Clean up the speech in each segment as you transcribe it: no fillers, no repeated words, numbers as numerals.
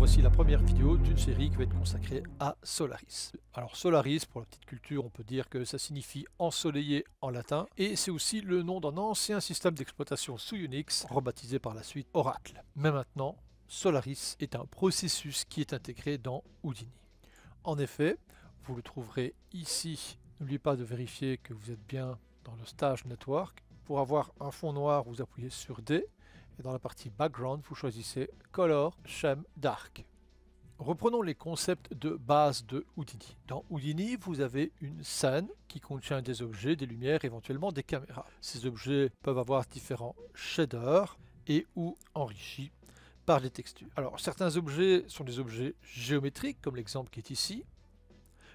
voici la première vidéo d'une série qui va être consacrée à Solaris. Alors Solaris, pour la petite culture, on peut dire que ça signifie ensoleillé en latin, et c'est aussi le nom d'un ancien système d'exploitation sous Unix, rebaptisé par la suite Oracle. Mais maintenant, Solaris est un processus qui est intégré dans Houdini. En effet, vous le trouverez ici. N'oubliez pas de vérifier que vous êtes bien dans le stage network. Pour avoir un fond noir, vous appuyez sur D. Et dans la partie background, vous choisissez Color, Scheme, Dark. Reprenons les concepts de base de Houdini. Dans Houdini, vous avez une scène qui contient des objets, des lumières, éventuellement des caméras. Ces objets peuvent avoir différents shaders et ou enrichis par des textures. Alors, certains objets sont des objets géométriques, comme l'exemple qui est ici.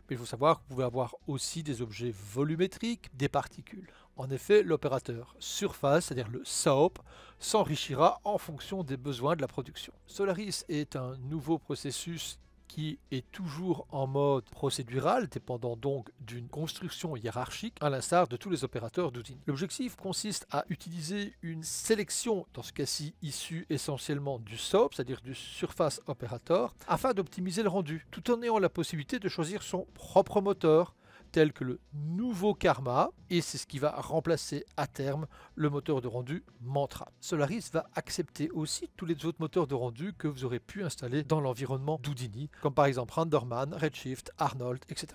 Mais il faut savoir que vous pouvez avoir aussi des objets volumétriques, des particules. En effet, l'opérateur surface, c'est-à-dire le SOAP, s'enrichira en fonction des besoins de la production. Solaris est un nouveau processus qui est toujours en mode procédural, dépendant donc d'une construction hiérarchique, à l'instar de tous les opérateurs d'Houdini. L'objectif consiste à utiliser une sélection, dans ce cas-ci issue essentiellement du SOAP, c'est-à-dire du Surface Operator, afin d'optimiser le rendu, tout en ayant la possibilité de choisir son propre moteur, tel que le nouveau Karma, et c'est ce qui va remplacer à terme le moteur de rendu Mantra. Solaris va accepter aussi tous les autres moteurs de rendu que vous aurez pu installer dans l'environnement d'Houdini, comme par exemple RenderMan, Redshift, Arnold, etc.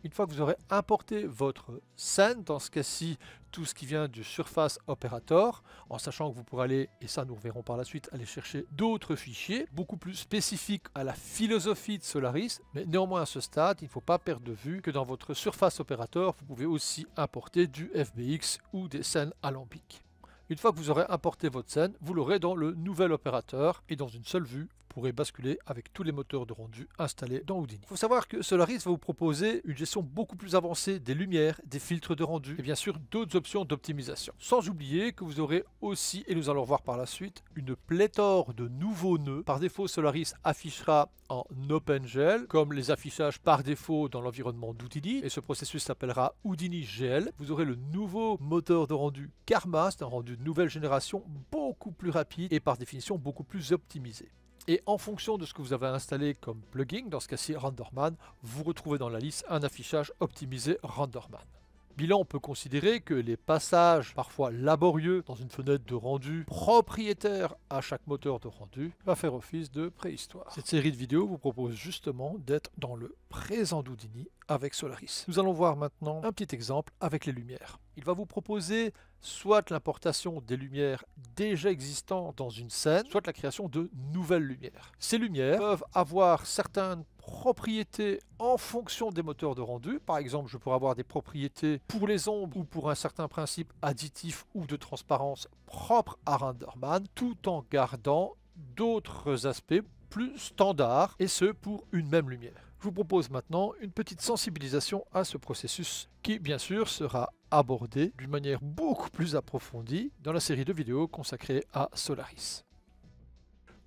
Une fois que vous aurez importé votre scène, dans ce cas-ci, tout ce qui vient du Surface Operator, en sachant que vous pourrez aller, et ça nous verrons par la suite, aller chercher d'autres fichiers, beaucoup plus spécifiques à la philosophie de Solaris, mais néanmoins à ce stade, il ne faut pas perdre de vue que dans votre Surface Operator, vous pouvez aussi importer du FBX ou des scènes alambiques. Une fois que vous aurez importé votre scène, vous l'aurez dans le nouvel opérateur, et dans une seule vue, vous pourrez basculer avec tous les moteurs de rendu installés dans Houdini. Il faut savoir que Solaris va vous proposer une gestion beaucoup plus avancée des lumières, des filtres de rendu et bien sûr d'autres options d'optimisation. Sans oublier que vous aurez aussi, et nous allons voir par la suite, une pléthore de nouveaux nœuds. Par défaut, Solaris affichera en OpenGL, comme les affichages par défaut dans l'environnement d'Houdini, et ce processus s'appellera Houdini GL. Vous aurez le nouveau moteur de rendu Karma, c'est un rendu de nouvelle génération beaucoup plus rapide et par définition beaucoup plus optimisé. Et en fonction de ce que vous avez installé comme plugin, dans ce cas-ci RenderMan, vous retrouvez dans la liste un affichage optimisé RenderMan. Bilan, on peut considérer que les passages parfois laborieux dans une fenêtre de rendu propriétaire à chaque moteur de rendu va faire office de préhistoire. Cette série de vidéos vous propose justement d'être dans le présent d'Houdini avec Solaris. Nous allons voir maintenant un petit exemple avec les lumières. Il va vous proposer soit l'importation des lumières déjà existantes dans une scène, soit la création de nouvelles lumières. Ces lumières peuvent avoir certaines propriétés en fonction des moteurs de rendu. Par exemple, je pourrais avoir des propriétés pour les ombres ou pour un certain principe additif ou de transparence propre à RenderMan, tout en gardant d'autres aspects plus standards, et ce pour une même lumière. Je vous propose maintenant une petite sensibilisation à ce processus qui, bien sûr, sera abordé d'une manière beaucoup plus approfondie dans la série de vidéos consacrée à Solaris.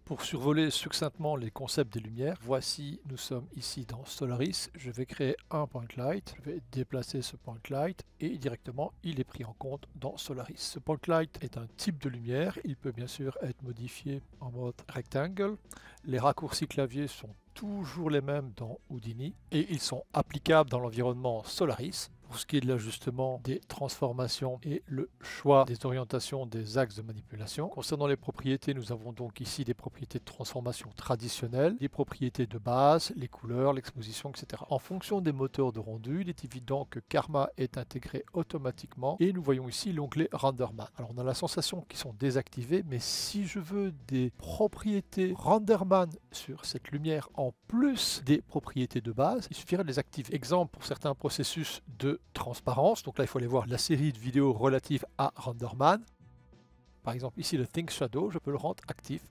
Pour survoler succinctement les concepts des lumières, voici, nous sommes ici dans Solaris. Je vais créer un point light, je vais déplacer ce point light et directement il est pris en compte dans Solaris. Ce point light est un type de lumière, il peut bien sûr être modifié en mode rectangle. Les raccourcis clavier sont toujours les mêmes dans Houdini et ils sont applicables dans l'environnement Solaris. Pour ce qui est de l'ajustement des transformations et le choix des orientations des axes de manipulation. Concernant les propriétés, nous avons donc ici des propriétés de transformation traditionnelles, des propriétés de base, les couleurs, l'exposition, etc. En fonction des moteurs de rendu, il est évident que Karma est intégré automatiquement et nous voyons ici l'onglet RenderMan. Alors on a la sensation qu'ils sont désactivés, mais si je veux des propriétés RenderMan sur cette lumière en plus des propriétés de base, il suffirait de les activer. Exemple pour certains processus de transparence, donc là il faut aller voir la série de vidéos relatives à RenderMan. Par exemple ici le Think Shadow, je peux le rendre actif.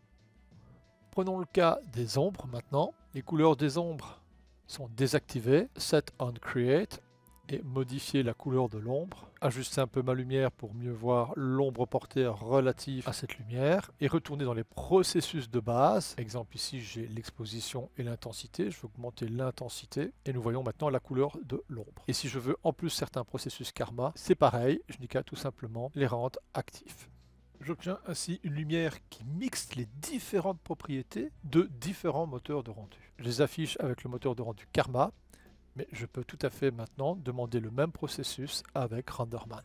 Prenons le cas des ombres maintenant. Les couleurs des ombres sont désactivées. Set on Create et modifier la couleur de l'ombre. Ajuster un peu ma lumière pour mieux voir l'ombre portée relative à cette lumière. Et retourner dans les processus de base. Exemple ici j'ai l'exposition et l'intensité. Je vais augmenter l'intensité. Et nous voyons maintenant la couleur de l'ombre. Et si je veux en plus certains processus Karma, c'est pareil. Je n'ai qu'à tout simplement les rendre actifs. J'obtiens ainsi une lumière qui mixe les différentes propriétés de différents moteurs de rendu. Je les affiche avec le moteur de rendu Karma, mais je peux tout à fait maintenant demander le même processus avec RenderMan.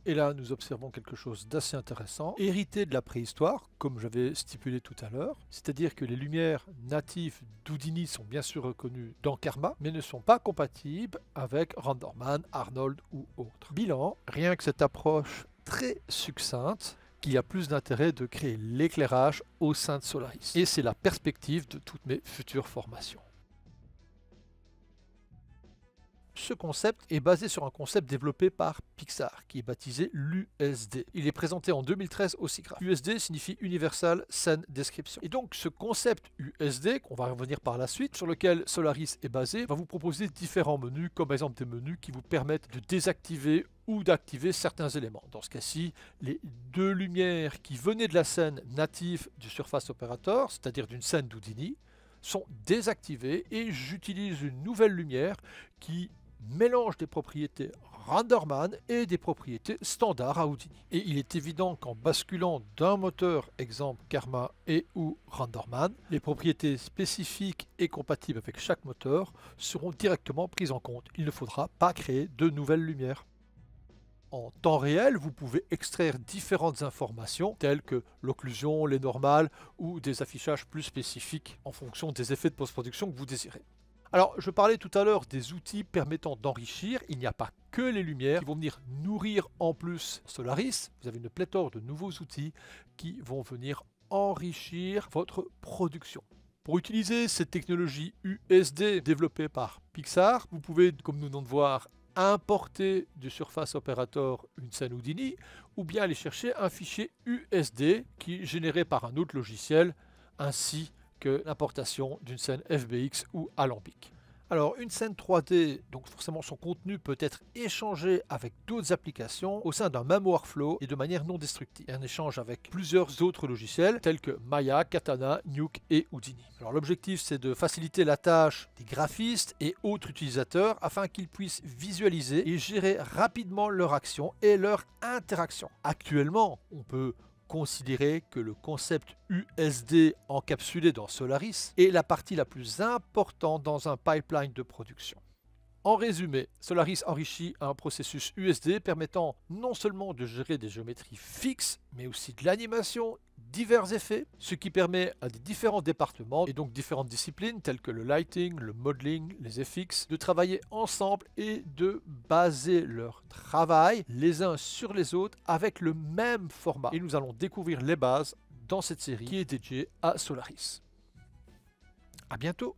Et là, nous observons quelque chose d'assez intéressant, hérité de la préhistoire, comme j'avais stipulé tout à l'heure, c'est-à-dire que les lumières natives d'Houdini sont bien sûr reconnues dans Karma, mais ne sont pas compatibles avec RenderMan, Arnold ou autres. Bilan, rien que cette approche très succincte, qu'il y a plus d'intérêt de créer l'éclairage au sein de Solaris. Et c'est la perspective de toutes mes futures formations. Ce concept est basé sur un concept développé par Pixar, qui est baptisé l'USD. Il est présenté en 2013 au SIGGRAPH. USD signifie Universal Scene Description. Et donc ce concept USD, qu'on va revenir par la suite, sur lequel Solaris est basé, va vous proposer différents menus, comme par exemple des menus qui vous permettent de désactiver ou d'activer certains éléments. Dans ce cas-ci, les deux lumières qui venaient de la scène native du Surface Operator, c'est-à-dire d'une scène d'Houdini, sont désactivées et j'utilise une nouvelle lumière qui mélange des propriétés RenderMan et des propriétés standards à Houdini. Et il est évident qu'en basculant d'un moteur, exemple Karma et ou RenderMan, les propriétés spécifiques et compatibles avec chaque moteur seront directement prises en compte. Il ne faudra pas créer de nouvelles lumières. En temps réel, vous pouvez extraire différentes informations telles que l'occlusion, les normales ou des affichages plus spécifiques en fonction des effets de post-production que vous désirez. Alors, je parlais tout à l'heure des outils permettant d'enrichir. Il n'y a pas que les lumières qui vont venir nourrir en plus Solaris. Vous avez une pléthore de nouveaux outils qui vont venir enrichir votre production. Pour utiliser cette technologie USD développée par Pixar, vous pouvez, comme nous venons de voir, importer du Surface Operator une scène Houdini ou bien aller chercher un fichier USD qui est généré par un autre logiciel ainsi que l'importation d'une scène FBX ou alambic. Alors une scène 3D, donc forcément son contenu peut être échangé avec d'autres applications au sein d'un même workflow et de manière non destructive. Un échange avec plusieurs autres logiciels tels que Maya, Katana, Nuke et Houdini. Alors l'objectif c'est de faciliter la tâche des graphistes et autres utilisateurs afin qu'ils puissent visualiser et gérer rapidement leurs actions et leurs interactions. Actuellement, on peut considérer que le concept USD encapsulé dans Solaris est la partie la plus importante dans un pipeline de production. En résumé, Solaris enrichit un processus USD permettant non seulement de gérer des géométries fixes, mais aussi de l'animation, divers effets, ce qui permet à des différents départements et donc différentes disciplines telles que le lighting, le modeling, les FX, de travailler ensemble et de baser leur travail les uns sur les autres avec le même format. Et nous allons découvrir les bases dans cette série qui est dédiée à Solaris. À bientôt!